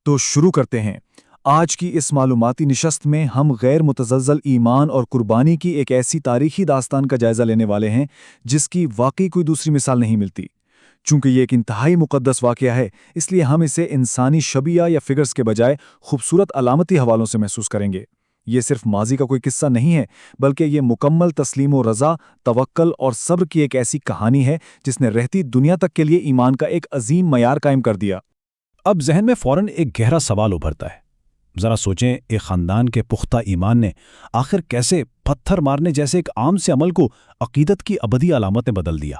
تو شروع کرتے ہیں۔ آج کی اس معلوماتی نشست میں ہم غیر متزلزل ایمان اور قربانی کی ایک ایسی تاریخی داستان کا جائزہ لینے والے ہیں جس کی واقعی کوئی دوسری مثال نہیں ملتی۔ چونکہ یہ ایک انتہائی مقدس واقعہ ہے، اس لیے ہم اسے انسانی شبیہ یا فگرز کے بجائے خوبصورت علامتی حوالوں سے محسوس کریں گے۔ یہ صرف ماضی کا کوئی قصہ نہیں ہے، بلکہ یہ مکمل تسلیم و رضا، توکل اور صبر کی ایک ایسی کہانی ہے جس نے رہتی دنیا تک کے لیے ایمان کا ایک عظیم معیار قائم کر دیا۔ اب ذہن میں فوراً ایک گہرا سوال ابھرتا ہے۔ ذرا سوچیں، ایک خاندان کے پختہ ایمان نے آخر کیسے پتھر مارنے جیسے ایک عام سے عمل کو عقیدت کی ابدی علامت میں بدل دیا؟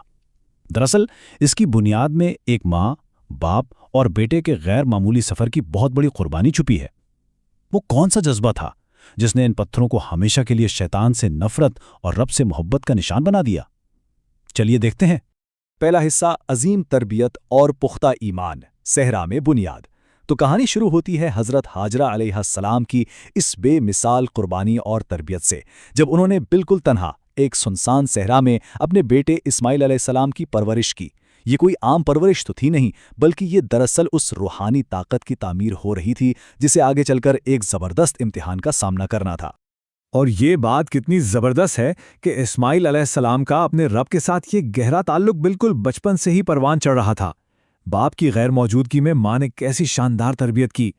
دراصل اس کی بنیاد میں ایک ماں، باپ اور بیٹے کے غیر معمولی سفر کی بہت بڑی قربانی چھپی ہے۔ وہ کون سا جذبہ تھا جس نے ان پتھروں کو ہمیشہ کے لیے شیطان سے نفرت اور رب سے محبت کا نشان بنا دیا؟ چلیے دیکھتے ہیں۔ پہلا حصہ، عظیم تربیت اور پختہ ایمان، صحرا میں بنیاد۔ تو کہانی شروع ہوتی ہے حضرت ہاجرہ علیہ السلام کی اس بے مثال قربانی اور تربیت سے، جب انہوں نے بالکل تنہا ایک سنسان صحرا میں اپنے بیٹے اسماعیل علیہ السلام کی پرورش کی۔ یہ کوئی عام پرورش تو تھی نہیں، بلکہ یہ دراصل اس روحانی طاقت کی تعمیر ہو رہی تھی جسے آگے چل کر ایک زبردست امتحان کا سامنا کرنا تھا۔ اور یہ بات کتنی زبردست ہے کہ اسماعیل علیہ السلام کا اپنے رب کے ساتھ یہ گہرا تعلق بالکل بچپن سے ہی پروان چڑھ رہا تھا۔ باپ کی غیر موجودگی میں ماں نے کیسی شاندار تربیت کی۔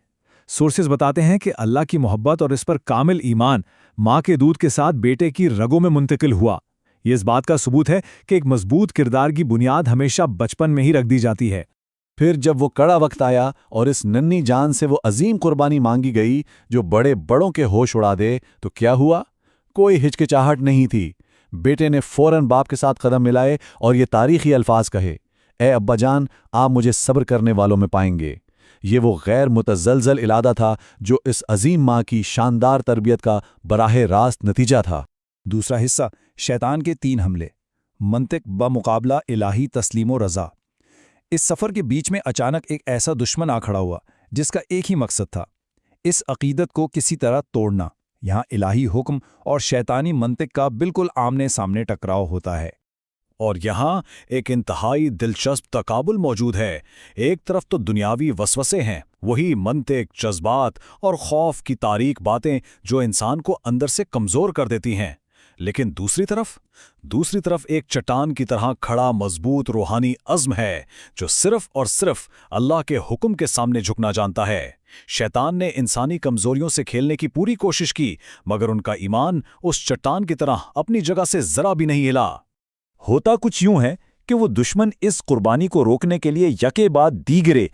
سورسز بتاتے ہیں کہ اللہ کی محبت اور اس پر کامل ایمان ماں کے دودھ کے ساتھ بیٹے کی رگوں میں منتقل ہوا۔ یہ اس بات کا ثبوت ہے کہ ایک مضبوط کردار کی بنیاد ہمیشہ بچپن میں ہی رکھ دی جاتی ہے۔ پھر جب وہ کڑا وقت آیا اور اس ننھی جان سے وہ عظیم قربانی مانگی گئی جو بڑوں کے ہوش اڑا دے، تو کیا ہوا؟ کوئی ہچکچاہٹ نہیں تھی۔ بیٹے نے فوراً باپ کے ساتھ قدم ملائے اور یہ تاریخی الفاظ کہے، اے ابا جان، آپ مجھے صبر کرنے والوں میں پائیں گے۔ یہ وہ غیر متزلزل ارادہ تھا جو اس عظیم ماں کی شاندار تربیت کا براہ راست نتیجہ تھا۔ دوسرا حصہ، شیطان کے 3 حملے، منطق بمقابلہ الہی تسلیم و رضا۔ اس سفر کے بیچ میں اچانک ایک ایسا دشمن آ کھڑا ہوا جس کا ایک ہی مقصد تھا، اس عقیدت کو کسی طرح توڑنا۔ یہاں الہی حکم اور شیطانی منطق کا بالکل آمنے سامنے ٹکراؤ ہوتا ہے۔ اور یہاں ایک انتہائی دلچسپ تقابل موجود ہے۔ ایک طرف تو دنیاوی وسوسے ہیں، وہی منطق، جذبات اور خوف کی تاریک باتیں جو انسان کو اندر سے کمزور کر دیتی ہیں، لیکن دوسری طرف ایک چٹان کی طرح کھڑا مضبوط روحانی عزم ہے جو صرف اور صرف اللہ کے حکم کے سامنے جھکنا جانتا ہے۔ شیطان نے انسانی کمزوریوں سے کھیلنے کی پوری کوشش کی، مگر ان کا ایمان اس چٹان کی طرح اپنی جگہ سے ذرا بھی نہیں ہلا۔ ہوتا کچھ یوں ہے کہ وہ دشمن اس قربانی کو روکنے کے لیے یکے بعد دیگرے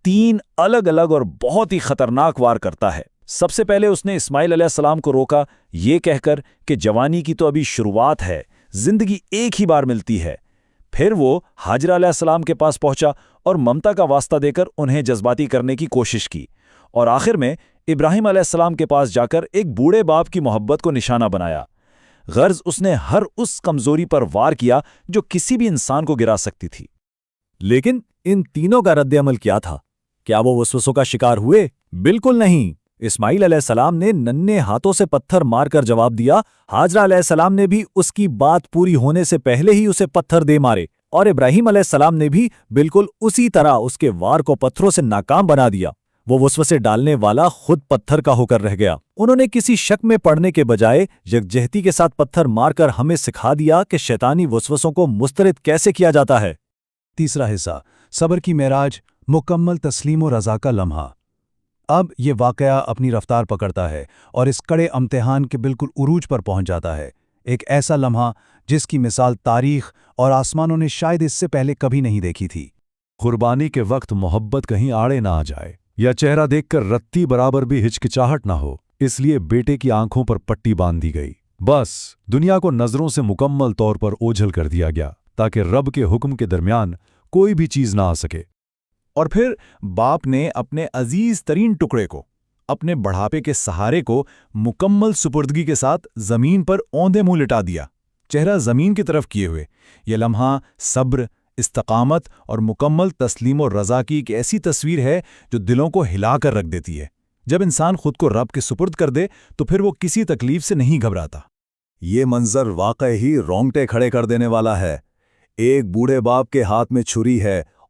3 الگ اور بہت ہی خطرناک وار کرتا ہے۔ سب سے پہلے اس نے اسماعیل علیہ السلام کو روکا، یہ کہہ کر کہ جوانی کی تو ابھی شروعات ہے، زندگی ایک ہی بار ملتی ہے۔ پھر وہ ہاجرہ علیہ السلام کے پاس پہنچا اور ممتا کا واسطہ دے کر انہیں جذباتی کرنے کی کوشش کی، اور آخر میں ابراہیم علیہ السلام کے پاس جا کر ایک بوڑھے باپ کی محبت کو نشانہ بنایا۔ غرض اس نے ہر اس کمزوری پر وار کیا جو کسی بھی انسان کو گرا سکتی تھی۔ لیکن ان تینوں کا رد عمل کیا تھا؟ کیا وہ وسوسوں کا شکار ہوئے؟ بالکل نہیں۔ اسماعیل علیہ السلام نے ننھے ہاتھوں سے پتھر مار کر جواب دیا، ہاجرہ علیہ السلام نے بھی اس کی بات پوری ہونے سے پہلے ہی اسے پتھر دے مارے، اور ابراہیم علیہ السلام نے بھی بالکل اسی طرح اس کے وار کو پتھروں سے ناکام بنا دیا۔ وہ وسوسے ڈالنے والا خود پتھر کا ہو کر رہ گیا۔ انہوں نے کسی شک میں پڑنے کے بجائے یکجہتی کے ساتھ پتھر مار کر ہمیں سکھا دیا کہ شیطانی وسوسوں کو مسترد کیسے کیا جاتا ہے۔ تیسرا حصہ، صبر کی معراج، مکمل تسلیم و رضا کا لمحہ۔ اب یہ واقعہ اپنی رفتار پکڑتا ہے اور اس کڑے امتحان کے بالکل عروج پر پہنچ جاتا ہے۔ ایک ایسا لمحہ جس کی مثال تاریخ اور آسمانوں نے شاید اس سے پہلے کبھی نہیں دیکھی تھی۔ قربانی کے وقت محبت کہیں آڑے نہ آ جائے یا چہرہ دیکھ کر رتی برابر بھی ہچکچاہٹ نہ ہو، اس لیے بیٹے کی آنکھوں پر پٹی باندھ دی گئی۔ بس دنیا کو نظروں سے مکمل طور پر اوجھل کر دیا گیا تاکہ رب کے حکم کے درمیان کوئی بھی چیز نہ آ سکے۔ اور پھر باپ نے اپنے عزیز ترین ٹکڑے کو، اپنے بڑھاپے کے سہارے کو مکمل سپردگی کے ساتھ زمین پر اوندے منہ لٹا دیا، چہرہ زمین کی طرف کیے ہوئے۔ یہ لمحہ صبر، استقامت اور مکمل تسلیم و رضا کی ایک ایسی تصویر ہے جو دلوں کو ہلا کر رکھ دیتی ہے۔ جب انسان خود کو رب کے سپرد کر دے تو پھر وہ کسی تکلیف سے نہیں گھبراتا۔ یہ منظر واقعی ہی رونگٹے کھڑے کر دینے والا ہے۔ ایک بوڑھے باپ کے ہاتھ میں چھری ہے